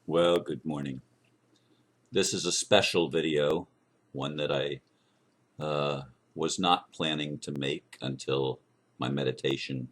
Well, good morning. This is a special video, one that I uh, was not planning to make until my meditation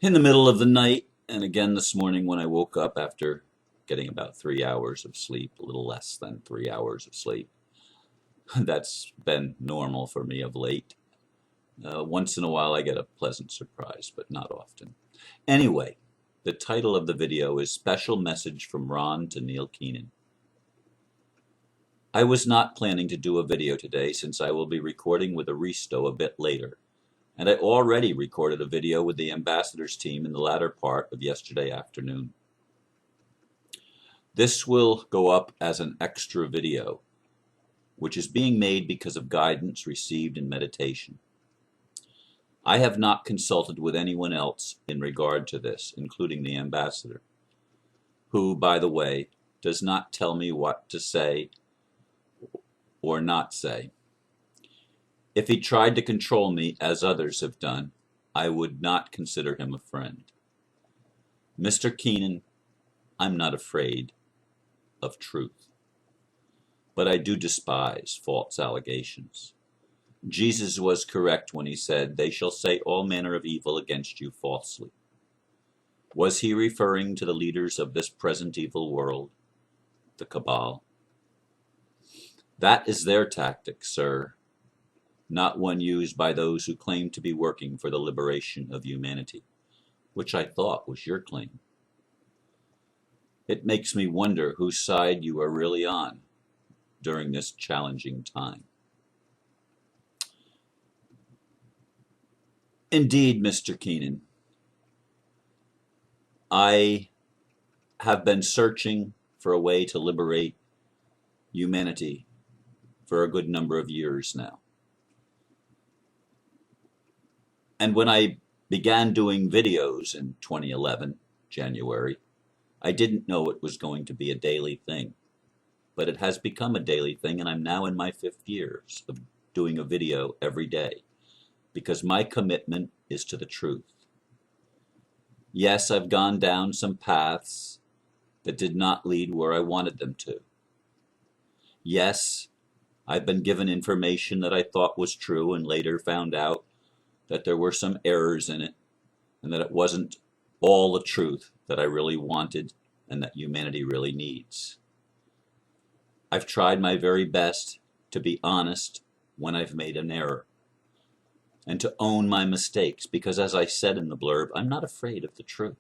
in the middle of the night, and again this morning when I woke up after getting about 3 hours of sleep, a little less than 3 hours of sleep. That's been normal for me of late. Once in a while I get a pleasant surprise, but not often. Anyway, the title of the video is Special Message from Ron to Neil Keenan. I was not planning to do a video today since I will be recording with Aristo a bit later, and I already recorded a video with the ambassadors team in the latter part of yesterday afternoon. This will go up as an extra video, which is being made because of guidance received in meditation. I have not consulted with anyone else in regard to this, including the ambassador, who, by the way, does not tell me what to say or not say. If he tried to control me, as others have done, I would not consider him a friend. Mr. Keenan, I'm not afraid of truth, but I do despise false allegations. Jesus was correct when he said, "They shall say all manner of evil against you falsely." Was he referring to the leaders of this present evil world, the cabal? That is their tactic, sir, not one used by those who claim to be working for the liberation of humanity, which I thought was your claim. It makes me wonder whose side you are really on during this challenging time. Indeed, Mr. Keenan, I have been searching for a way to liberate humanity for a good number of years now. And when I began doing videos in 2011, January, I didn't know it was going to be a daily thing. But it has become a daily thing, and I'm now in my 5th year of doing a video every day, because my commitment is to the truth. Yes, I've gone down some paths that did not lead where I wanted them to. Yes, I've been given information that I thought was true and later found out that there were some errors in it and that it wasn't all the truth that I really wanted and that humanity really needs. I've tried my very best to be honest when I've made an error and to own my mistakes because, as I said in the blurb, I'm not afraid of the truth.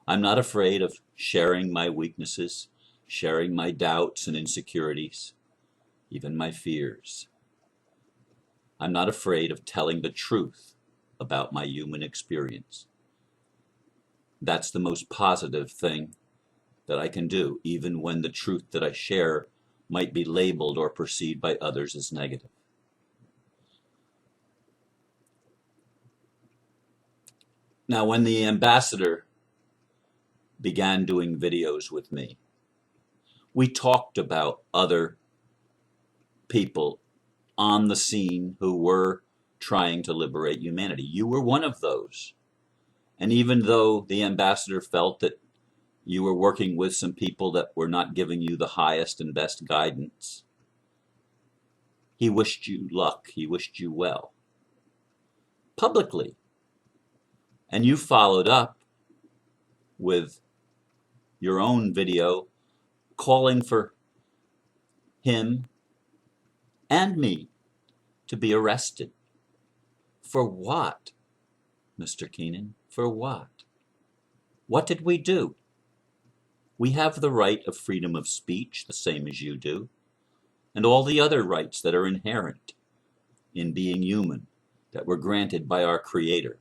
I'm not afraid of sharing my weaknesses, sharing my doubts and insecurities, even my fears. I'm not afraid of telling the truth about my human experience. That's the most positive thing that I can do, even when the truth that I share might be labeled or perceived by others as negative. Now, when the ambassador began doing videos with me, we talked about other people on the scene who were trying to liberate humanity. You were one of those. And even though the ambassador felt that you were working with some people that were not giving you the highest and best guidance, he wished you luck. He wished you well. Publicly. And you followed up with your own video calling for him and me to be arrested. For what, Mr. Keenan? For what? What did we do? We have the right of freedom of speech, the same as you do, and all the other rights that are inherent in being human that were granted by our Creator.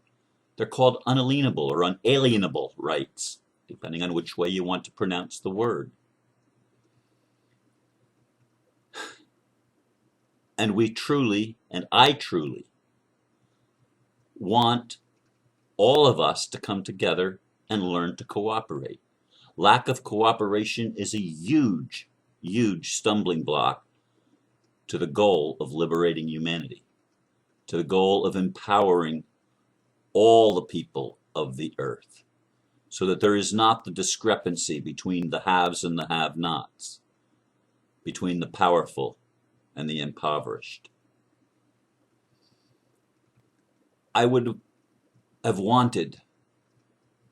They're called unalienable or unalienable rights, depending on which way you want to pronounce the word. And we truly, and I truly, want all of us to come together and learn to cooperate. Lack of cooperation is a huge, huge stumbling block to the goal of liberating humanity, to the goal of empowering all the people of the earth. so that there is not the discrepancy between the haves and the have-nots, between the powerful and the impoverished. I would have wanted,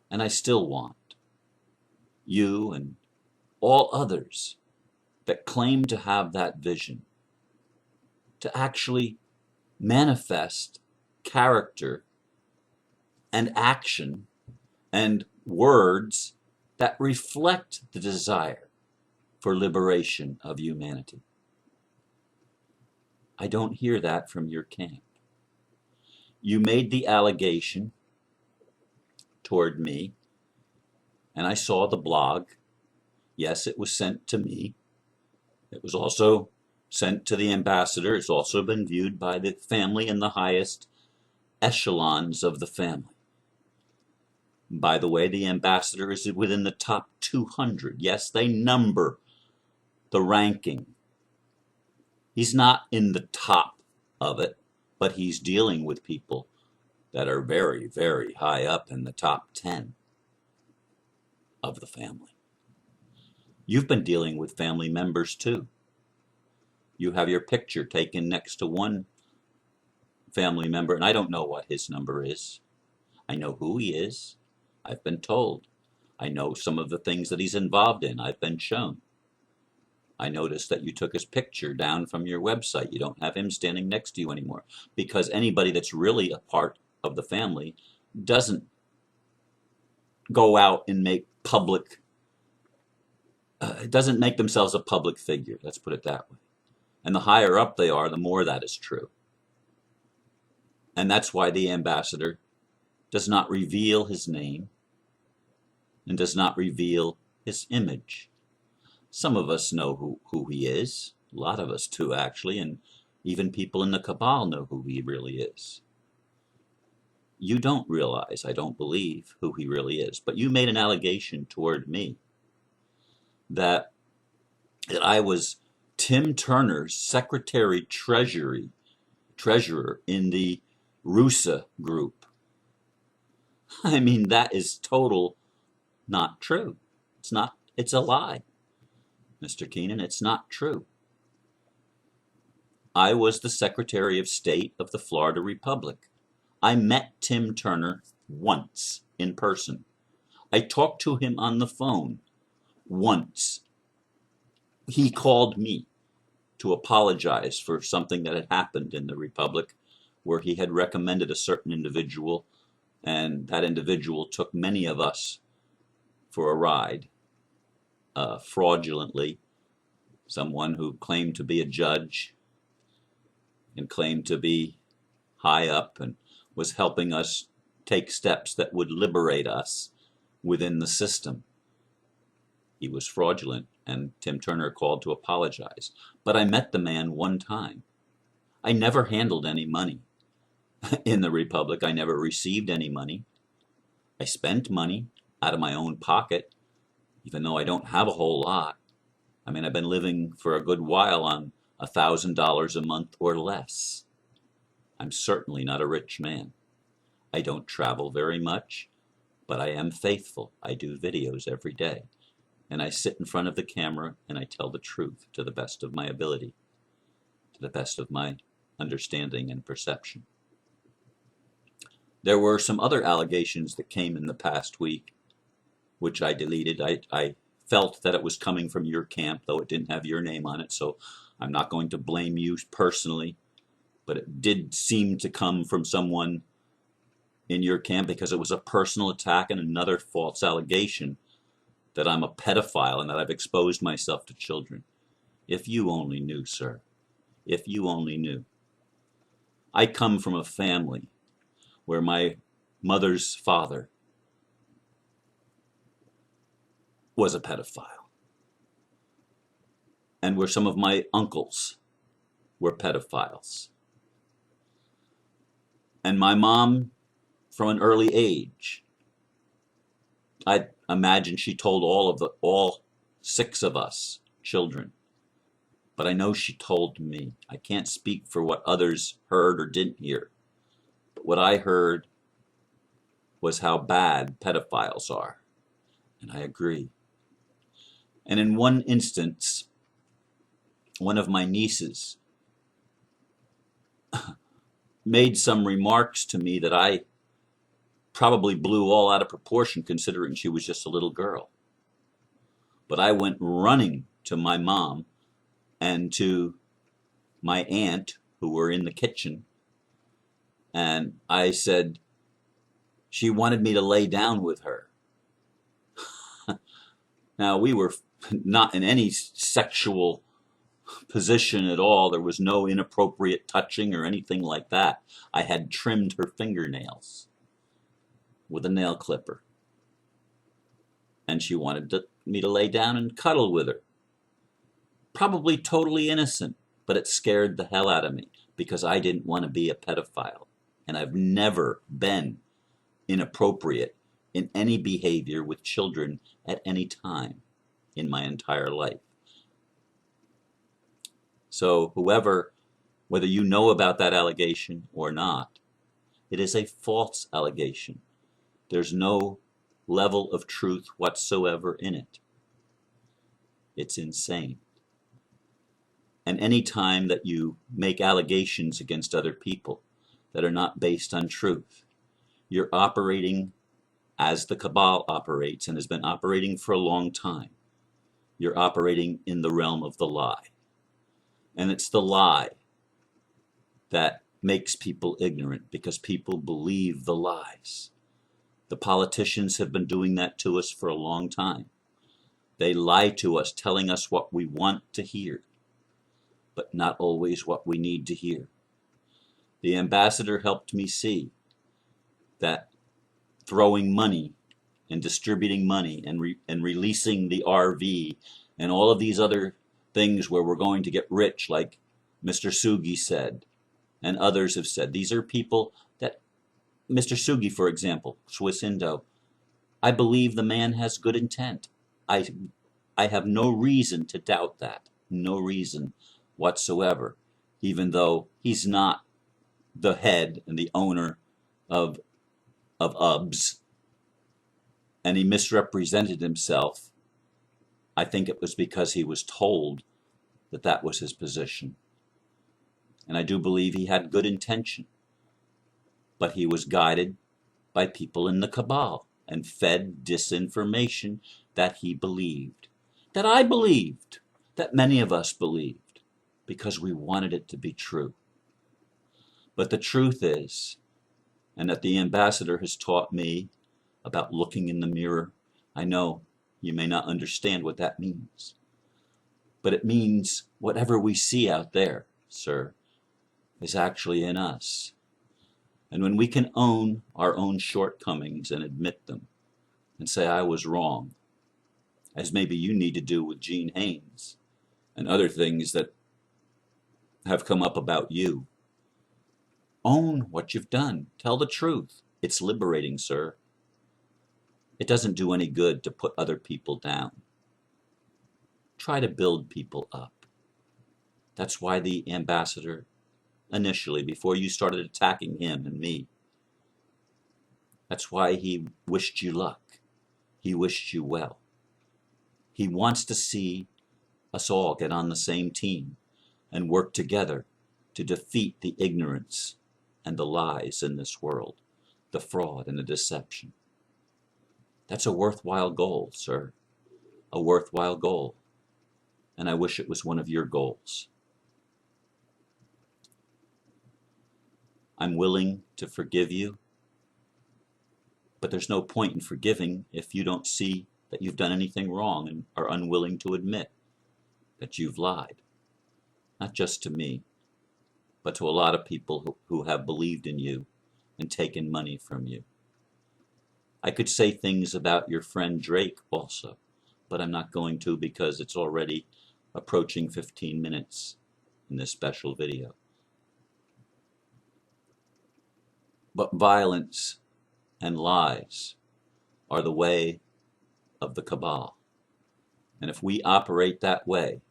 and I still want, you and all others that claim to have that vision to actually manifest character and action and words that reflect the desire for liberation of humanity. I don't hear that from your camp. You made the allegation toward me, and I saw the blog. Yes, it was sent to me. It was also sent to the ambassador. It's also been viewed by the family in the highest echelons of the family. By the way, the ambassador is within the top 200. Yes, they number the ranking. He's not in the top of it, but he's dealing with people that are very, very high up in the top 10 of the family. You've been dealing with family members too. You have your picture taken next to one family member, and I don't know what his number is. I know who he is. I've been told. I know some of the things that he's involved in. I've been shown. I noticed that you took his picture down from your website. You don't have him standing next to you anymore, because anybody that's really a part of the family doesn't go out and make public, doesn't make themselves a public figure. Let's put it that way. And the higher up they are, the more that is true. And that's why the ambassador does not reveal his name and does not reveal his image. Some of us know who he is. A lot of us do, actually, and even people in the cabal know who he really is. You don't realize, I don't believe, who he really is. But you made an allegation toward me that I was Tim Turner's secretary treasurer in the Rusa group. I mean, that is total not true. It's a lie, Mr. Keenan. It's not true. I was the Secretary of State of the Florida Republic. I met Tim Turner once in person. I talked to him on the phone once. He called me to apologize for something that had happened in the Republic, where he had recommended a certain individual, and that individual took many of us for a ride, fraudulently. Someone who claimed to be a judge and claimed to be high up and was helping us take steps that would liberate us within the system. He was fraudulent, and Tim Turner called to apologize. But I met the man one time. I never handled any money in the Republic. I never received any money. I spent money out of my own pocket, even though I don't have a whole lot. I mean, I've been living for a good while on $1,000 a month or less. I'm certainly not a rich man. I don't travel very much, but I am faithful. I do videos every day, and I sit in front of the camera and I tell the truth to the best of my ability, to the best of my understanding and perception. There were some other allegations that came in the past week, which I deleted. I felt that it was coming from your camp, though it didn't have your name on it, so I'm not going to blame you personally, but it did seem to come from someone in your camp, because it was a personal attack and another false allegation that I'm a pedophile and that I've exposed myself to children. If you only knew, sir. If you only knew. I come from a family where my mother's father was a pedophile, and where some of my uncles were pedophiles. And my mom, from an early age, I imagine she told all 6 of us children, but I know she told me. I can't speak for what others heard or didn't hear, but what I heard was how bad pedophiles are. And I agree. And in one instance, one of my nieces made some remarks to me that I probably blew all out of proportion considering she was just a little girl. But I went running to my mom and to my aunt who were in the kitchen, and I said she wanted me to lay down with her. Now, we were not in any sexual position at all. There was no inappropriate touching or anything like that. I had trimmed her fingernails with a nail clipper, and she wanted me to lay down and cuddle with her. Probably totally innocent, but it scared the hell out of me because I didn't want to be a pedophile, and I've never been inappropriate in any behavior with children at any time in my entire life. So whether you know about that allegation or not, it is a false allegation. There's no level of truth whatsoever in it. It's insane. And any time that you make allegations against other people that are not based on truth, you're operating as the cabal operates and has been operating for a long time. You're operating in the realm of the lie. And it's the lie that makes people ignorant because people believe the lies. The politicians have been doing that to us for a long time. They lie to us, telling us what we want to hear, but not always what we need to hear. The ambassador helped me see that throwing money and distributing money and releasing the RV and all of these other things where we're going to get rich, like Mr. Sugi said, and others have said. These are people that, Mr. Sugi, for example, Swiss Indo, I believe the man has good intent. I have no reason to doubt that. No reason whatsoever, even though he's not the head and the owner of UBS, and he misrepresented himself. I think it was because he was told that that was his position. And I do believe he had good intention, but he was guided by people in the cabal and fed disinformation that he believed, that I believed, that many of us believed, because we wanted it to be true. But the truth is, and that the ambassador has taught me about looking in the mirror. I know you may not understand what that means, but it means whatever we see out there, sir, is actually in us. And when we can own our own shortcomings and admit them and say, I was wrong, as maybe you need to do with Gene Haynes and other things that have come up about you, own what you've done. Tell the truth. It's liberating, sir. It doesn't do any good to put other people down. Try to build people up. That's why the ambassador, initially, before you started attacking him and me, that's why he wished you luck. He wished you well. He wants to see us all get on the same team and work together to defeat the ignorance and the lies in this world, the fraud and the deception. That's a worthwhile goal, sir. A worthwhile goal. And I wish it was one of your goals. I'm willing to forgive you, but there's no point in forgiving if you don't see that you've done anything wrong and are unwilling to admit that you've lied. Not just to me, but to a lot of people who have believed in you and taken money from you. I could say things about your friend Drake also, but I'm not going to because it's already approaching 15 minutes in this special video. But violence and lies are the way of the cabal. And if we operate that way,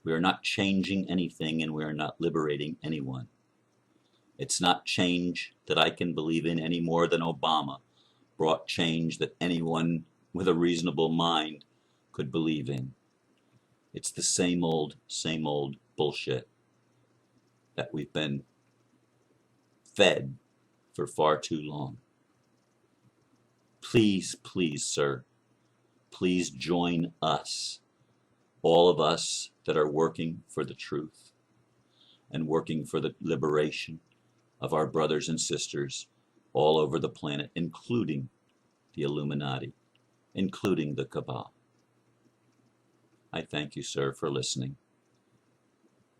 we are not changing anything and we are not liberating anyone. It's not change that I can believe in any more than Obama brought change that anyone with a reasonable mind could believe in. It's the same old bullshit that we've been fed for far too long. Please, please, sir, please join us, all of us that are working for the truth and working for the liberation of our brothers and sisters all over the planet, including the Illuminati, including the cabal. I thank you, sir, for listening.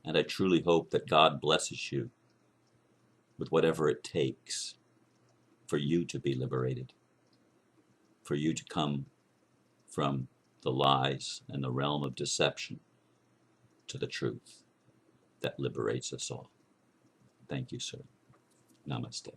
And I truly hope that God blesses you with whatever it takes for you to be liberated, for you to come from the lies and the realm of deception to the truth that liberates us all. Thank you, sir. Namaste.